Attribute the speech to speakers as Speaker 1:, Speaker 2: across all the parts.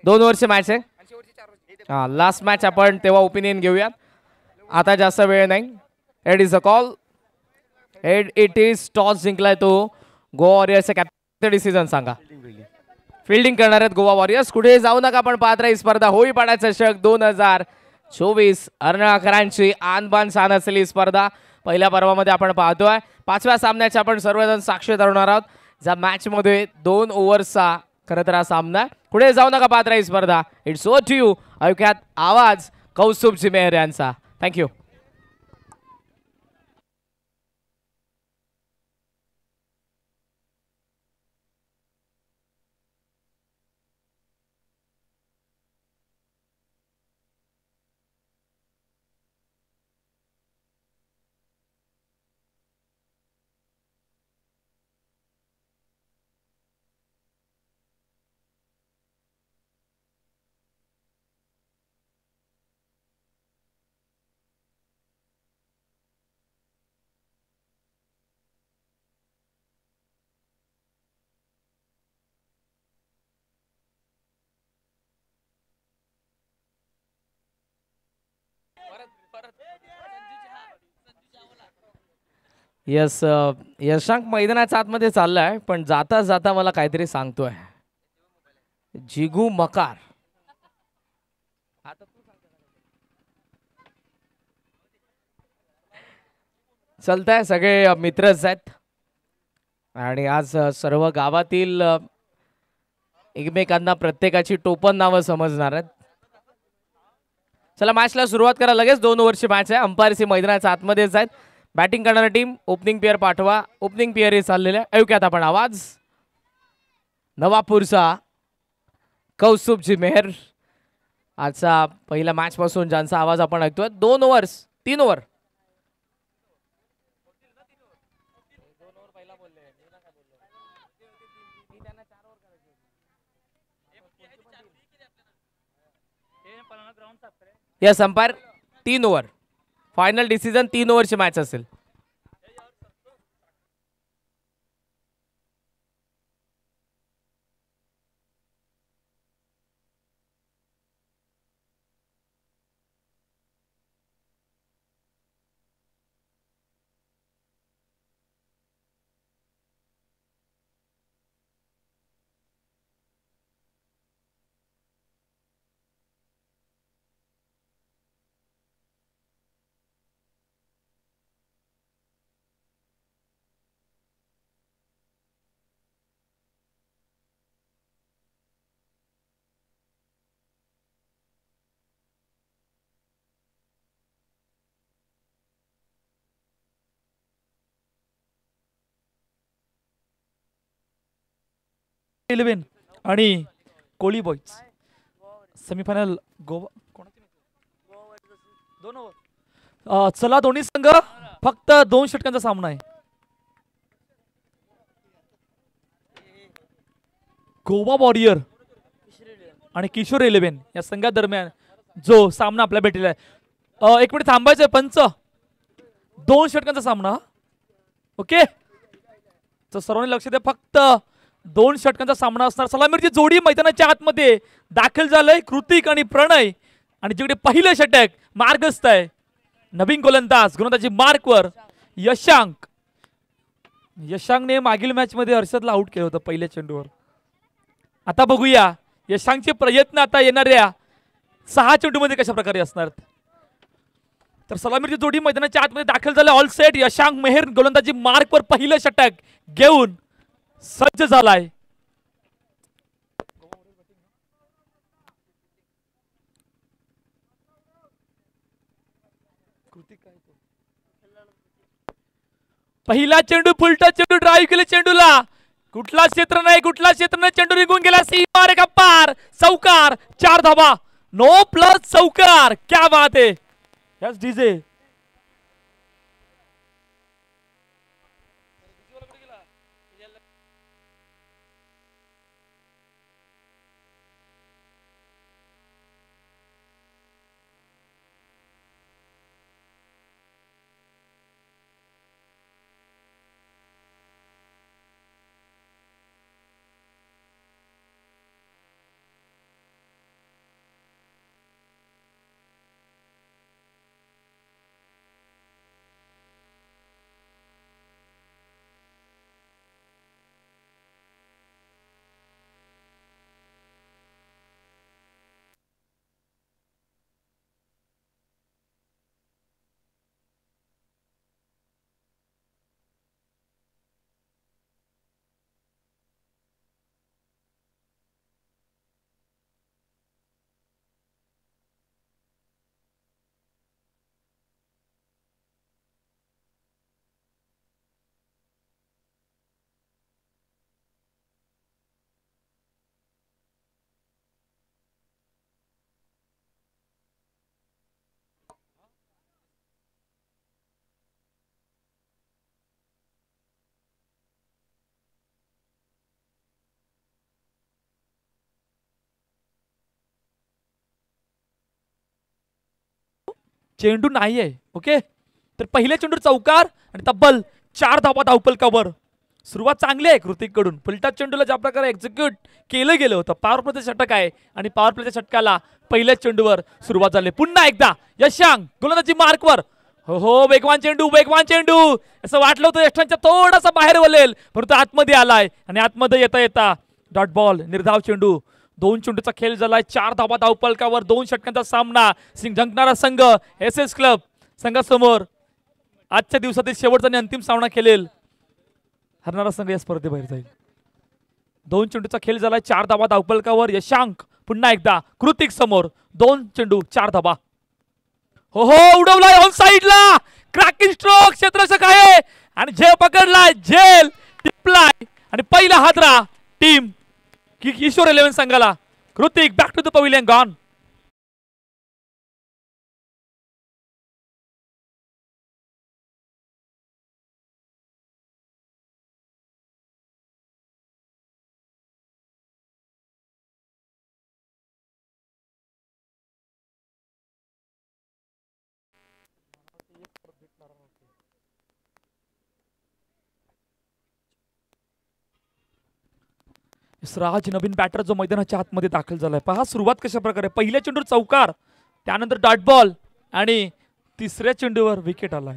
Speaker 1: 2 ओव्हरची मॅच आहे. Last match आपण तेव्हा ओपिनियन घेऊया. आता जास्त वेळ नाही. It is a call. It is toss जिंकलाय तो गोवा वॉरियर्सचा कॅप्टन. डिसिजन सांगा. फिल्डिंग करणार आहेत गोवा वॉरियर्स. कुठे जाऊ नका, पण पाहत राही स्पर्धा होई पाडा चषक 2024 अर्णळकरांची आनबान शान असलेली स्पर्धा. पहिल्या पर्वामध्ये आपण पाहतोय 5व्या सामन्याचे आपण सर्वजण साक्ष धरणार आहोत. ज्या मॅच मध्ये 2 ओव्हर्सचा खरं तर हा सामना. पुढे जाऊ नका, पाहत राही स्पर्धा. It's over to you. ऐकूयात आवाज कौस्तुभ जिमेर यांचा. थँक्यू. यस, यशांक मैदानाच्या आतमध्ये चाललाय, पण जाता जाता मला काहीतरी सांगतोय. जिगू मकार. चलताय, सगळे मित्रच आहेत आणि आज सर्व गावातील एकमेकांना प्रत्येकाची टोपण नावं समजणार आहेत. चला मॅचला सुरुवात करा लगेच. 2 ओव्हरची मॅच आहे. अंपायरची मैदानाच्या आतमध्येच आहेत. बॅटिंग करणारी टीम ओपनिंग पेअर पाठवा. ओपनिंग पेअर हे चाललेले. ऐकूयात आपण आवाज नवापूरचा कौस्तुभ जिमेर. आजचा पहिल्या मॅच पासून ज्यांचा आवाज आपण ऐकतोय. 2 overs 3 over. Yes umpire 3 over. Final decision 3 ओव्हरची मॅच असेल.
Speaker 2: इलेव्हन आणि कोहली बॉईज सेमीफायनल गोवा. चला दोन्ही संघ फक्त 2 षटकांचा सामना आहे. गोवा वॉरियर आणि किशोर 11 या संघादरम्यान जो सामना आपल्याला भेटलेला आहे. 1 मिनिट थांबायचं आहे पंच. 2 षटकांचा सामना. ओके, तर सर्वांनी लक्ष द्या. फक्त 2 षटकांचा सामना असणार. सलामीची जोडी मैदानाच्या आतमध्ये दाखल झालंय. कृतिक आणि प्रणय. आणि जिकडे पहिलं षटक मार्गस्थ आहे नवीन गोलंदाजी मार्कवर यशांक. यशांकने मागील मॅच मध्ये हर्षदला आउट केलं होतं पहिल्या चेंडूवर. आता बघूया यशांकचे प्रयत्न आता येणाऱ्या 6 चेंडूमध्ये कशा प्रकारे असणार. तर सलामीची जोडी मैदानाच्या आतमध्ये दाखल झाले. All set. यशांक मेहर गोलंदाजी मार्कवर पहिलं षटक घेऊन सज्ज झालाय. पहिला चेंडू फुलटा चेंडू ड्राईव्ह केले चेंडूला. कुठला क्षेत्र नाही चेंडू निघून गेला. सीमार गप्पार चौकार. 4 धावा. नो प्लस चौकार. क्या बात है. Yes DJ. चेंडू नाहीये. ओके, तर पहिल्या चेंडू चौकार आणि तब्बल 4 धावा धावपलकावर. सुरुवात चांगली आहे कृतिक कडून. फलटत चेंडूला ज्या प्रकारे एक्झिक्यूट केलं गेलं होतं, पॉवर प्लेचं षटक आहे आणि पॉवर प्लेच्या षटकाला पहिल्याच चेंडूवर सुरुवात झाली. पुन्हा एकदा यशांक गोलंदाजी मार्कवर. हो, वेगवान चेंडू, वेगवान चेंडू. असं वाटलं होतं यशांकच्या थोडासा बाहेर वळेल, परंतु आतमध्ये आलाय आणि आतमध्ये येता येता डॉट बॉल, निर्धाव चेंडू. 2 चेंडूचा खेळ झालाय. 4 धावा धावपलकावर, 2 षटकांचा सामना. जिंकणारा संघ SS क्लब संघासमोर आजच्या दिवसातील शेवटचा आणि अंतिम सामना खेळेल. हरणारा संघ या स्पर्धेबाहेर जाईल. 2 चेंडूचा खेळ झालाय. 4 धावा धावपलकावर. यशांक पुन्हा एकदा कृतिक समोर. 2 चेंडू 4 धावा. हो हो, उडवलाय ऑन साइडला. क्रॅकिंग स्ट्रोक, क्षेत्ररक्षक आहे आणि झेल पकडलाय, झेल टिपलाय आणि पहिला हादरा टीम किशोर 11 संघाला. Kritik back to the pavilion gone. Raj Naveen batter जो मैदानाच्या आतमध्ये दाखल झालाय. पहा सुरुवात कशा प्रकारे. पहिल्या चेंडूवर चौकार, त्यानंतर डॉट बॉल आणि तिसऱ्या चेंडूवर विकेट आलाय.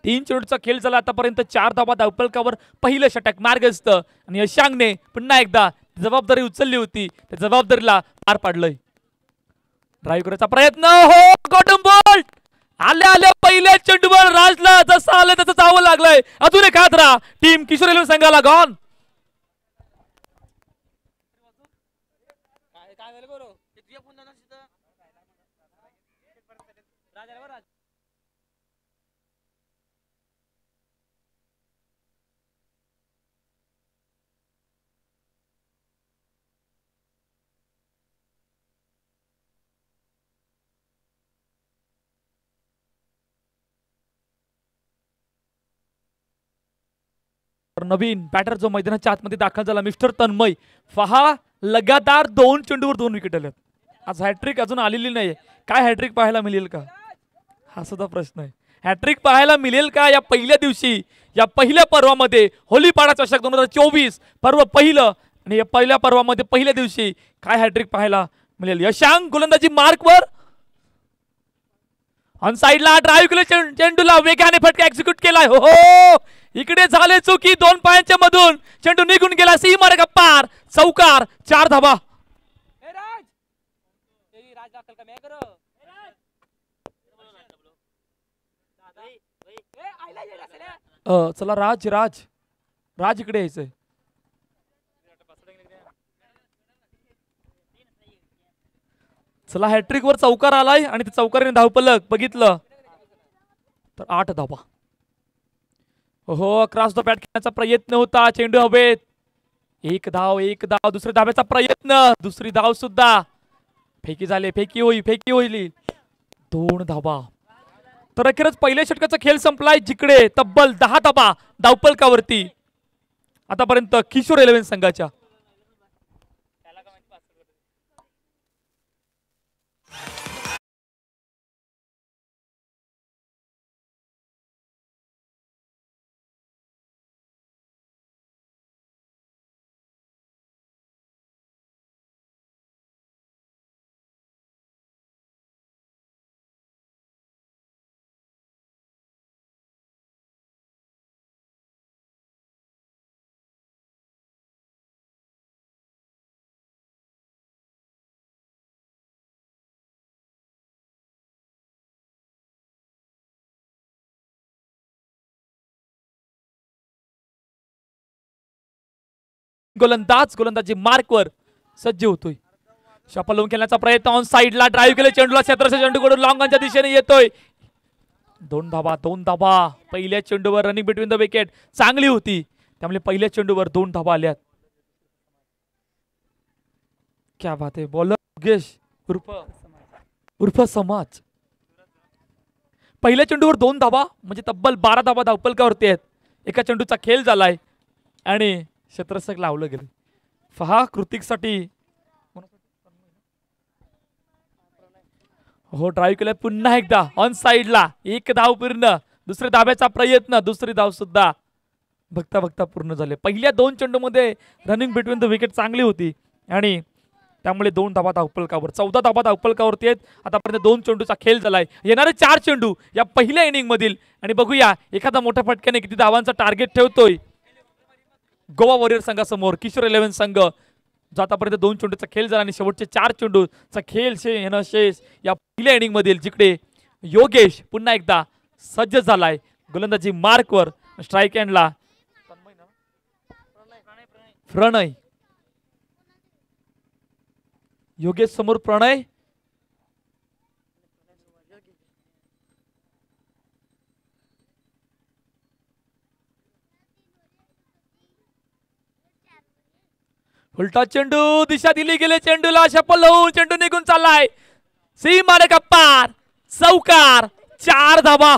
Speaker 2: 3 चेंडूचा खेळ झाला आतापर्यंत. 4 धावा धावपलकावर. पहिलं षटक मार्गस्थ आणि यशांकने पुन्हा एकदा जबाबदारी उचलली होती, त्या जबाबदारीला पार पाडलंय. ड्राईव्ह करायचा प्रयत्न. हो, गॉटम बॉल. आल्या आल्या पहिल्या चेंडूवर राजला जसं आलं तसं जावं लागलंय. अजून एक हादरा टीम किशोर 11 संघाला गॉन. नवीन बॅटर जो मैदानाच्या आतमध्ये दाखल झाला मिस्टर तन्मय. पहा लगातार 2 चेंडूवर 2 विकेट आल्यात. आज हॅट्रिक अजून आलेली नाही. काय हॅट्रिक पाहायला मिळेल का, हा सुद्धा प्रश्न आहे. हॅट्रिक पाहायला मिळेल का या पहिल्या दिवशी, या पहिल्या पर्वामध्ये. होलीपाडा चषक 2024 पर्व पहिलं आणि या पहिल्या पर्वामध्ये पहिल्या दिवशी काय हॅट्रिक पाहायला मिळेल. यशांक गोलंदाजी मार्कवर. ऑन साइडला ड्राईव्ह केलं चेंडूला, वेगाने फटका एक्झिक्यूट केलाय. हो, इकडे झाले चुकी. 2 पायांच्या मधून चेंडू निघून गेला. सीमारेख पार. चौकार, 4 धावा. चला राज राज राज इकडे यायचंय. चला, हॅट्रिक वर चौकार आलाय आणि चौकारीने धावपलक बघितलं तर 8 धावा. हो, क्रॉस द बॅट खेळण्याचा प्रयत्न होता. चेंडू हवेत. 1 धाव, 1 धाव. दुसऱ्या धाब्याचा प्रयत्न, दुसरी धाव सुद्धा. फेकी झाले, फेकी होईल. 2 धावा. तर अखेरच पहिल्या षटकाचा खेळ संपलाय, जिकडे तब्बल 10 धावा धावपलकावरती आतापर्यंत किशोर 11 संघाच्या. गोलंदाजी मार्कवर सज्ज होतोय. शपलून खेळण्याचा प्रयत्न. ऑन साइडला ड्राईव्ह केले चेंडूला. क्षेत्ररक्षक चेंडूकडून लॉंगॉनच्या दिशेने येतोय. 2 धावा, 2 धावा. पहिल्या चेंडूवर रनिंग बिटवीन द विकेट चांगली होती, त्यामुळे पहिल्या चेंडूवर 2 धावा आल्यात. क्या बात आहे. बॉलर योगेश उर्फ समाज. पहिल्या चेंडूवर 2 धावा म्हणजे तब्बल 12 धावा धावपलकावरती आहेत. एका चेंडूचा खेळ झालाय आणि क्षेत्ररक्षक लावलं गेलं. पहा कृतिकसाठी. हो ड्राईव्ह केलाय पुन्हा एकदा ऑन साइडला. एक धाव पूर्ण. दुसऱ्या धाब्याचा प्रयत्न. दुसरी धाव सुद्धा बघता बघता पूर्ण झाले. पहिल्या 2 चेंडूमध्ये रनिंग बिटवीन द विकेट चांगली होती आणि त्यामुळे 2 धाबा धावफलकावर 14 धाबा धावफलकावरती आहेत. आतापर्यंत 2 चेंडूचा खेळ झालाय. येणारे 4 चेंडू या पहिल्या इनिंग मधील आणि बघूया एखादा मोठ्या फटक्याने किती धावांचा टार्गेट ठेवतोय गोवा वॉरियर संघासमोर. किशोर 11 संघ जो आतापर्यंत 2 चेंडूचा खेळ झाला आणि शेवटचे 4 चेंडूचा खेळ येणं शेष या पहिल्या इनिंग मधील जिकडे योगेश पुन्हा एकदा सज्ज झालाय गोलंदाजी मार्कवर. स्ट्राईक एंडला प्रणय. योगेश समोर प्रणय. उलटा चेंडू. दिशा दिली गेले चेंडूला. शपल होऊन चेंडू निघून चाललाय. सीमारे कप्पार. चौकार. 4 धाबा.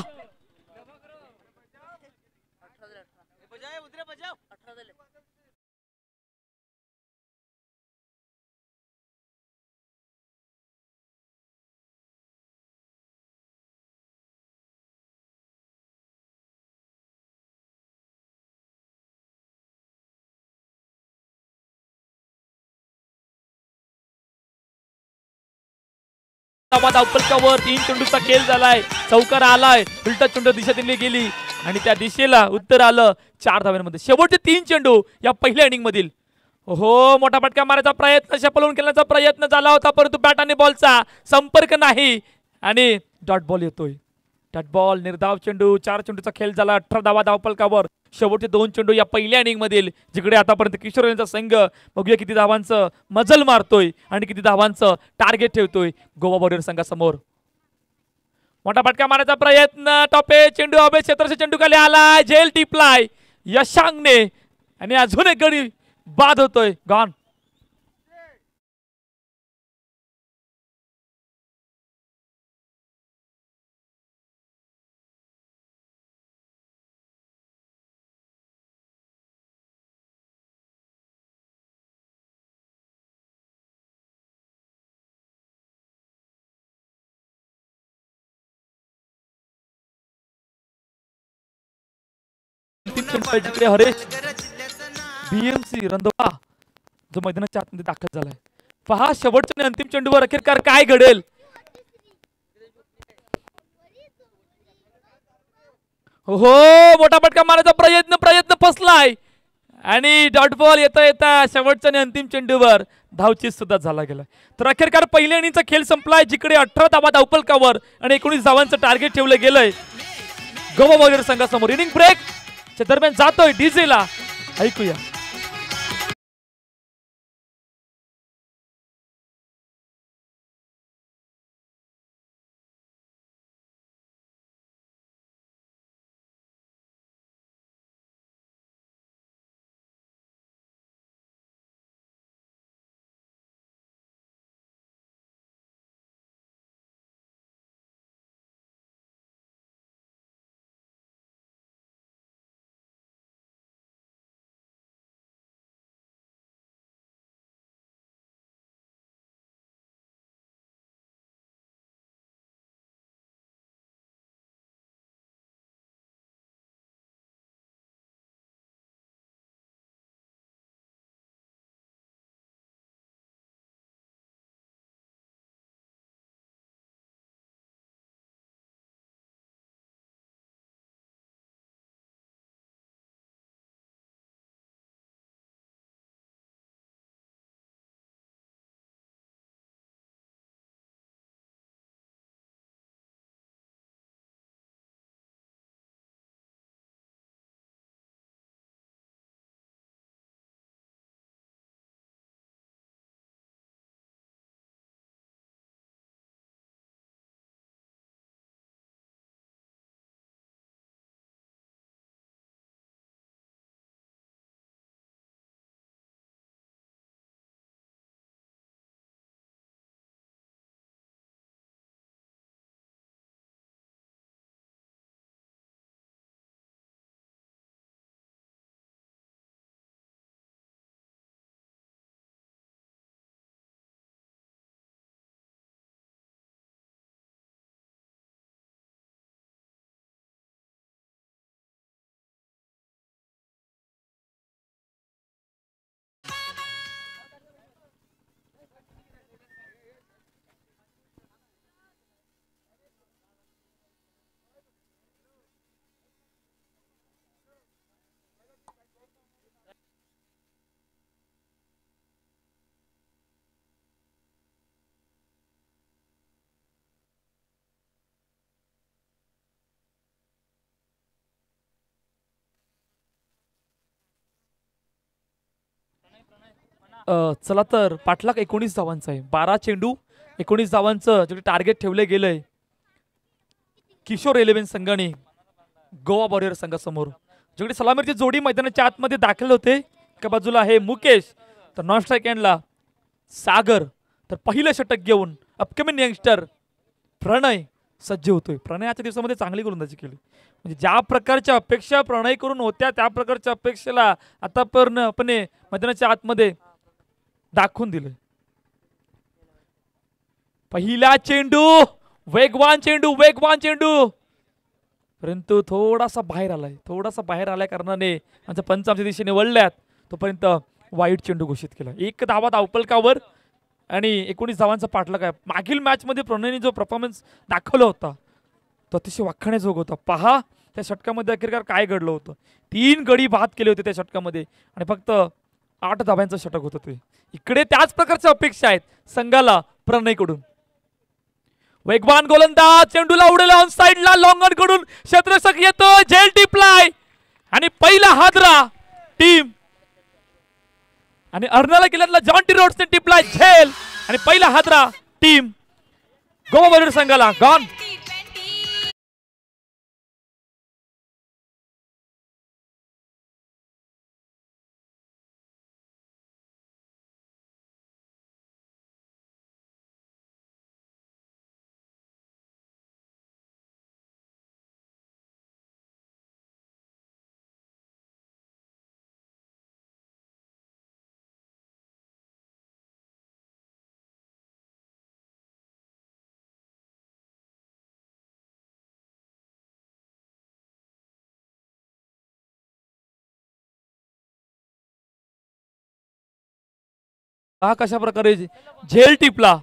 Speaker 2: धावफलकावर 3 चेंडूचा खेळ झालाय. चौकार आलाय. उलटा चेंडू दिशा दिली गेली आणि त्या दिशेला उत्तर आलं 4 धाव्यांमध्ये. शेवटचे 3 चेंडू या पहिल्या इनिंग मधील. हो मोठा फटका मारायचा प्रयत्न शपलून खेळण्याचा प्रयत्न झाला होता परंतु बॅट आणि बॉलचा संपर्क नाही आणि डॉट बॉल येतोय. Dot ball. निर्धाव चेंडू. 4 चेंडूचा खेळ झाला. 18 धावा धावफलकावर. शेवटचे 2 चेंडू या पहिल्या इनिंग मधील जिकडे आतापर्यंत किशोर यांचा संघ बघूया किती धावांचं मजल मारतोय आणि किती धावांचं टार्गेट ठेवतोय गोवा वॉरियर संघासमोर. मोठा फटका मारायचा प्रयत्न. टॉपे चेंडू अभय क्षेत्रचे चेंडू खाली आलाय. झेल टिपलाय यशांगने आणि अजून एक गडी बाद होतोय. गॉन. जिकडे हरेश बीएमसी रंधवा जो मैदानाच्या आतमध्ये दाखल झालाय. पहा शेवटच्या आणि अंतिम चेंडूवर अखेरकार काय घडेल. हो मोठा फटका मारायचा प्रयत्न फसलाय आणि डॉट बॉल येता येता शेवटच्या आणि अंतिम चेंडूवर धावचीत सुद्धा झाला गेला. तर अखेरकार पहिल्या इनिंगचा खेळ संपलाय जिकडे 18 धावा धावफलकावर आणि 19 धावांचं टार्गेट ठेवलं गेलंय गोवा वॉरियर संघासमोर. इनिंग ब्रेक च्या दरम्यान जातोय डीजेला. ऐकूया. चला तर पाठलाग 19 धावांचा आहे. 12 चेंडू 19 धावांचं जे टार्गेट ठेवले गेलंय किशोर 11 संघाने गोवा वॉरियर संघासमोर. जिकडे सलामीची जोडी मैदानाच्या आतमध्ये दाखल होते. एका बाजूला आहे मुकेश तर नॉन स्ट्राईक एंडला सागर. तर पहिलं षटक घेऊन अपकमिंग यंगस्टर प्रणय सज्ज होतोय. प्रणयाच्या दिवसामध्ये चांगली गोलंदाजी केली. म्हणजे ज्या प्रकारच्या अपेक्षा प्रणय करून होत्या त्या प्रकारच्या अपेक्षेला आता पूर्णपणे मैदानाच्या आतमध्ये दाखवून दिलं. पहिला चेंडू वेगवान चेंडू परंतु थोडासा बाहेर आलाय कारणाने आमच्या पंच आमच्या दिशेने वळल्यात. तोपर्यंत वाईट चेंडू घोषित केला. 1 धावा धावफलकावर आणि 19 धावांचा पाठलाग आहे. मागील मॅच मध्ये प्रणयने जो परफॉर्मन्स दाखवला होता तो अतिशय वाखाण्याजोग होता. पहा त्या षटकामध्ये अखेरकार काय घडलं होतं. 3 गडी बाद केले होते त्या षटकामध्ये आणि फक्त 8 धाव्यांचं षटक होतं ते. इकडे त्याच प्रकारच्या अपेक्षा आहेत संघाला प्रणयकडून. वेगवान गोलंदाज चेंडूला उडेल ऑन साइडला लॉंगन कडून क्षेत्ररक्षक येतो झेल टिपलाय आणि पहिला हादरा टीम आणि अर्नाला केल्यातला जॉन्टी रोड्सने टिपलाय झेल आणि पहिला हादरा टीम गोवा वॉरियर संघाला गॉन. हा कशा प्रकारे झेल टिपला.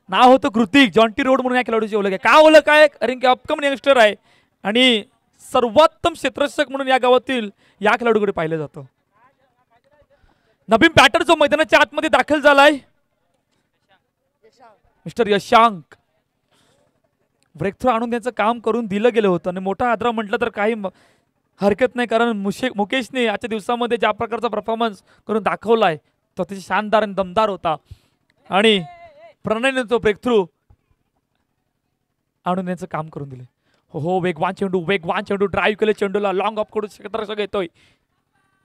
Speaker 2: नाव होतं कृतिक जॉन्टी रोड म्हणून या खेळाडूची ओळख आहे. का ओळख आहे कारण की अपकमिंग यंगस्टर आहे आणि सर्वोत्तम क्षेत्ररक्षक म्हणून या गावातील या खेळाडूकडे पाहिलं जातं. नवीन बॅटर जो मैदानाच्या आतमध्ये दाखल झालाय मिस्टर यशांक. ब्रेक थ्रू आणून त्यांचं काम करून दिलं गेलं होतं आणि मोठा आदरा म्हटलं तर काही हरकत नाही कारण मुकेशने आजच्या दिवसामध्ये ज्या प्रकारचा परफॉर्मन्स करून दाखवलाय तो अतिशय शानदार आणि दमदार होता आणि प्रणयने तो ब्रेक थ्रू आणून त्यांचं काम करून दिले. हो वेगवान चेंडू ड्राईव्ह केले चेंडूला लॉंग ऑफ कडून क्षेत्ररक्षक येतोय.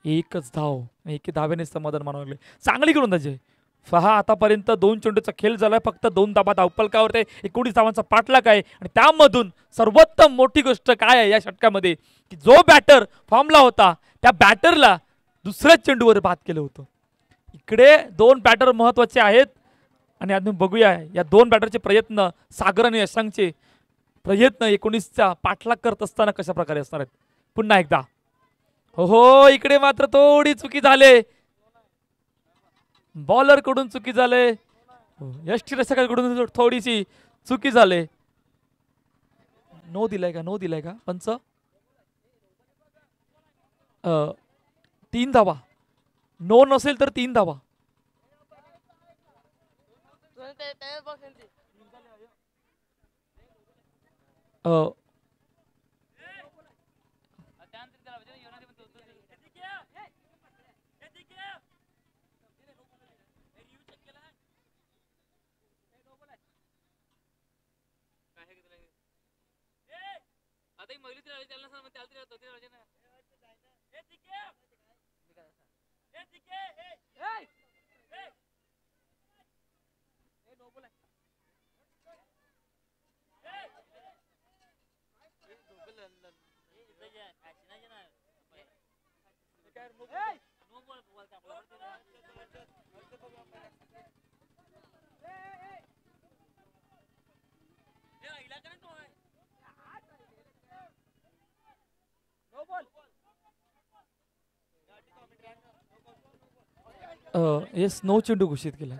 Speaker 2: एकच धाव 1 धावेने समाधान मानावं लागले. चांगली गोलंदाजी आहे. पहा आतापर्यंत 2 चेंडूचा खेळ झालाय. फक्त 2 धाबा धावफलकावर ते 19 धावांचा पाठलाग आहे आणि त्यामधून सर्वोत्तम मोठी गोष्ट काय आहे या षटकामध्ये की जो बॅटर फॉर्मला होता त्या बॅटरला दुसऱ्याच चेंडूवर बाद केलं होतं. इकडे 2 बॅटर महत्वाचे आहेत आणि आपण बघूया या 2 बॅटरचे प्रयत्न सागर आणि यशांकचे प्रयत्न 19चा पाठलाग करत असताना कशा प्रकारे असणार आहेत. पुन्हा एकदा हो इकडे मात्र थोडी चुकी झाले. बॉलर कडून चुकी झाले. यष्टीरक्षकाकडून थोडीशी चुकी झाले. नो दिलाय का पंच. 3 धावा नो नसेल तर 3 धावा. येस नो चेंडू घोषित केला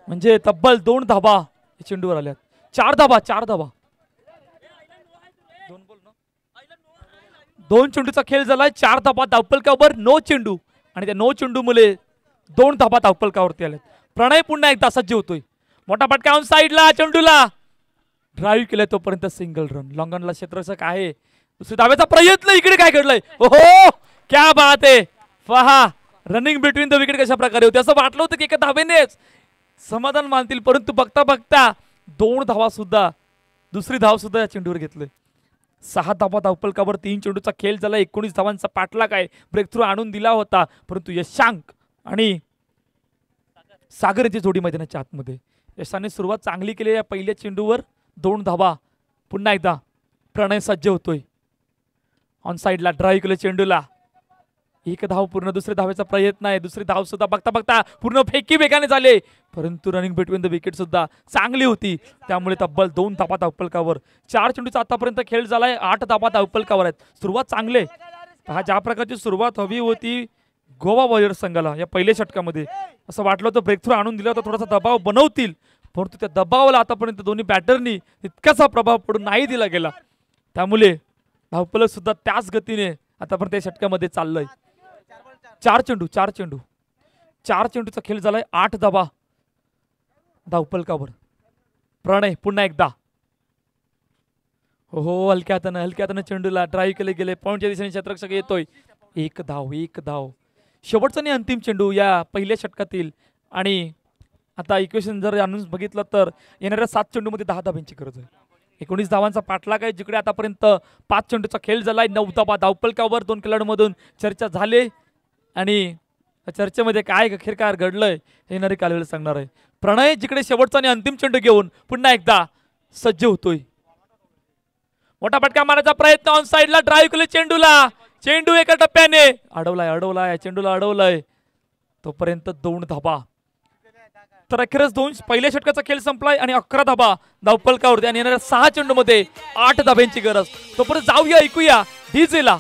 Speaker 2: म्हणजे तब्बल 2 धाबा चेंडूवर आल्यात. 4 धाबा 2 चेंडूचा खेळ झालाय. 4 धाबा धावफलकावर नो चेंडू आणि त्या नो चेंडू मुले 2 धाबा धावफलकावरती आल्यात. प्रणय पुन्हा एकदा सज्ज होतोय. मोठा फटका ऑन साइडला चेंडूला ड्राईव्ह केलाय तोपर्यंत सिंगल रन. लॉंगनला क्षेत्ररक्षक आहे. दुसऱ्या धाव्याचा प्रयत्न. इकडे काय घडलंय. ओहो क्या बात आहे. पहा रनिंग बिटवीन द विकेट कशा प्रकारे होते असं वाटलं होतं की एका धावेनेच समाधान मानतील, परंतु बघता बघता 2 धावा सुद्धा, दुसरी धाव सुद्धा या चेंडूवर घेतले. 6 धावा धावफलकावर 3 चेंडूचा खेळ झाला. 19 धावांचा पाठलाग आहे. ब्रेक थ्रू आणून दिला होता, परंतु यशांक आणि सागर यांची जोडी मैदानाच्या आतमध्ये. यशाने सुरुवात चांगली केली. या पहिल्या चेंडूवर 2 धावा. पुन्हा एकदा प्रणय सज्ज होतोय. ऑन साइडला ड्राईव्ह केलं चेंडूला. 1 धाव पूर्ण. दुसऱ्या धावेचा प्रयत्न आहे. दुसरी धाव सुद्धा बघता बघता पूर्ण फेकी वेगाने झाले, परंतु रनिंग बिटवीन द विकेट सुद्धा चांगली होती. त्यामुळे तब्बल 2 धावा धावफलकावर. 4 चेंडूचा आतापर्यंत खेळ झालाय. 8 धावा धावफलकावर आहेत. सुरुवात चांगली. हा ज्या प्रकारची सुरुवात हवी होती गोवा वॉरियर्स संघाला या पहिल्या षटकामध्ये, असं वाटलं होतं ब्रेक थ्रू आणून दिला होता, थोडासा दबाव बनवतील, परंतु त्या दबावाला आतापर्यंत दोन्ही बॅटरनी तितकासा प्रभाव पडून नाही दिला गेला. त्यामुळे धावफलक सुद्धा त्याच गतीने आतापर्यंत या षटकामध्ये चाललंय. 4 चेंडूचा खेळ झालाय. 8 धावा धावफलकावर. प्रणय पुन्हा एकदा. हो हलक्या हातानं चेंडूला ड्राईव्ह केले गेले. पॉईंटच्या दिशेने क्षेत्ररक्षक येतोय. 1 धाव. शेवटचा आणि अंतिम चेंडू या पहिल्या षटकातील. आणि आता इक्वेशन जर आणून बघितलं तर येणाऱ्या 7 चेंडूमध्ये 10 धावांची गरज आहे. 19 धावांचा पाठलाग आहे, जिकडे आतापर्यंत 5 चेंडूचा खेळ झालाय. 9 धावा धावफलकावर. 2 खेळाडूंमधून चर्चा झाली आणि चर्चेमध्ये काय अखेरकार घडलंय हे येणारे कालवेळ सांगणार आहे. प्रणय जिकडे शेवटचा आणि अंतिम चेंडू घेऊन पुन्हा एकदा सज्ज होतोय. मोठा फटका मारण्याचा प्रयत्न. ऑन साइडला ड्राईव्ह केले चेंडूला. चेंडू एका टप्प्याने अडवलाय. चेंडूला अडवलाय. तोपर्यंत 2 धावा. तर अखेरच पहिल्या षटकाचा खेळ संपलाय आणि 11 धावा धावफलकावर. आणि येणाऱ्या 6 चेंडूमध्ये 8 धाब्यांची गरज. तोपर्यंत जाऊया ऐकूया डीजेला.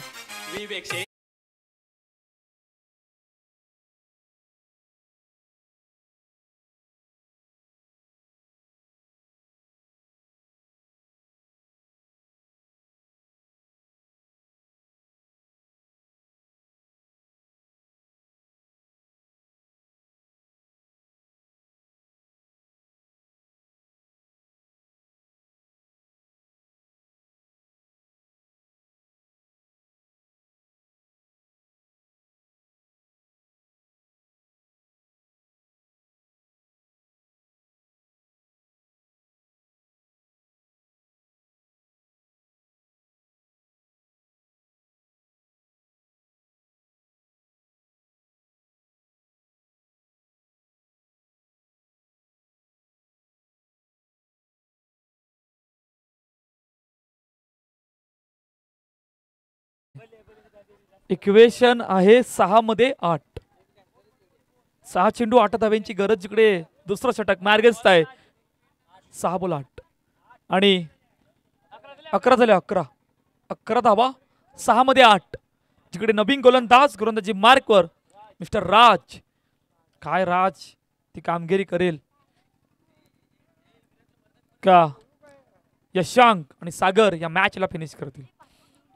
Speaker 2: इक्वेशन आहे 6 मध्ये 8. 6 चेंडू 8 धाव्यांची गरज, जिकडे दुसरं षटक मार्गस्थ आहे. 6 बॉल 8 आणि 11 झाले. 11 धावा 6 मध्ये 8, जिकडे नवीन गोलंदाजी मार्कवर मिस्टर राज. काय राज ती कामगिरी करेल का? यशांक आणि सागर या मॅचला फिनिश करतील.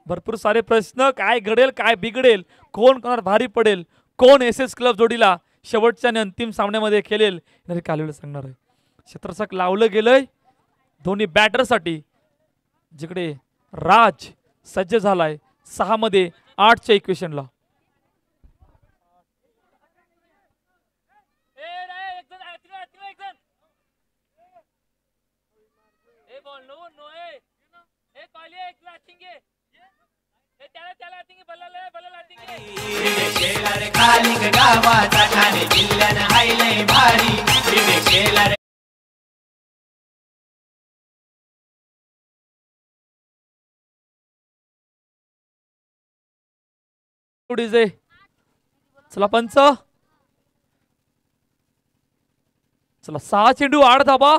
Speaker 2: भरपूर सारे प्रश्न. काय घडेल, काय बिघडेल, कोण कोणावर भारी पडेल, कोण एसएस क्लब जोडीला शेवटच्या आणि अंतिम सामन्यामध्ये खेळेल, कालवेळ सांगणार आहे. क्षेत्ररक्षक लावलं गेलंय दोन्ही बॅटरसाठी, जिकडे राज सज्ज झालाय 6 मध्ये 8च्या इक्वेशनला. चला पंच. चला 6 चेंडू 8 धाबा.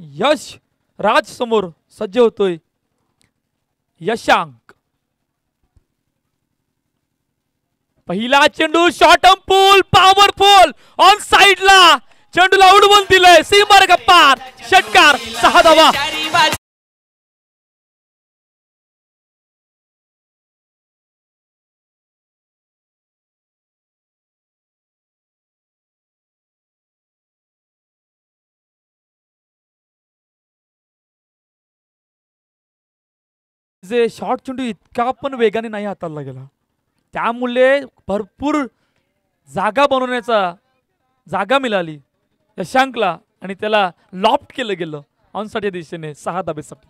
Speaker 2: यश राज समोर सज्ज होतोय. यशांक पहिला चेंडू शॉर्ट पूल पॉवरफुल ऑन साइडला चेंडूला उडवून दिलंय. सीमार गप्पार षटकार 6 धावा. जे शॉर्ट चेंडू इतका पण वेगाने नाही हाताळला गेला, त्यामुळे भरपूर जागा बनवण्याचा जागा मिळाली यशांकला आणि त्याला लॉफ्ट केलं गेलं ऑनसाईडच्या दिशेने 6 धाबेसाठी.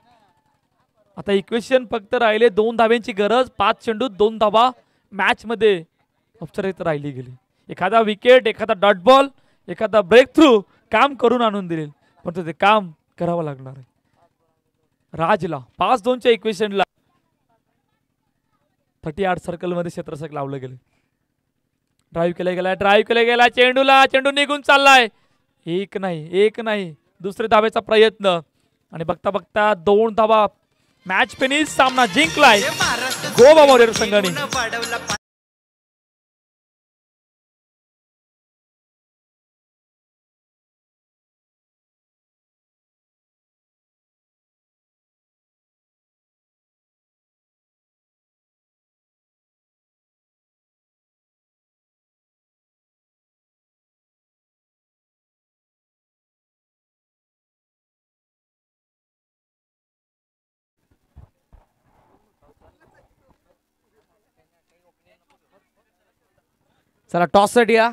Speaker 2: आता इक्वेशन फक्त राहिले 2 धाब्यांची गरज. 5 चेंडूत 2 धाबा मॅच मध्ये औपचारिकता राहिली गेली. एखादा विकेट, एखादा डॉट बॉल, एखादा ब्रेक थ्रू काम करून आणून दिले, पण ते काम करावं लागणार आहे. राजला 5-2च्या इक्वेशनला 38 सर्कल मध्ये क्षेत्ररक्षक लावलं गेले. ड्राईव्ह केला गेला चेंडू निघून चाललाय. एक नाही दुसरे धाब्याचा प्रयत्न आणि बघता बघता 2 धाबा मॅच फिनिश. सामना जिंकलाय गोवा वॉरियर संघाने.
Speaker 1: चला टॉस साठी या.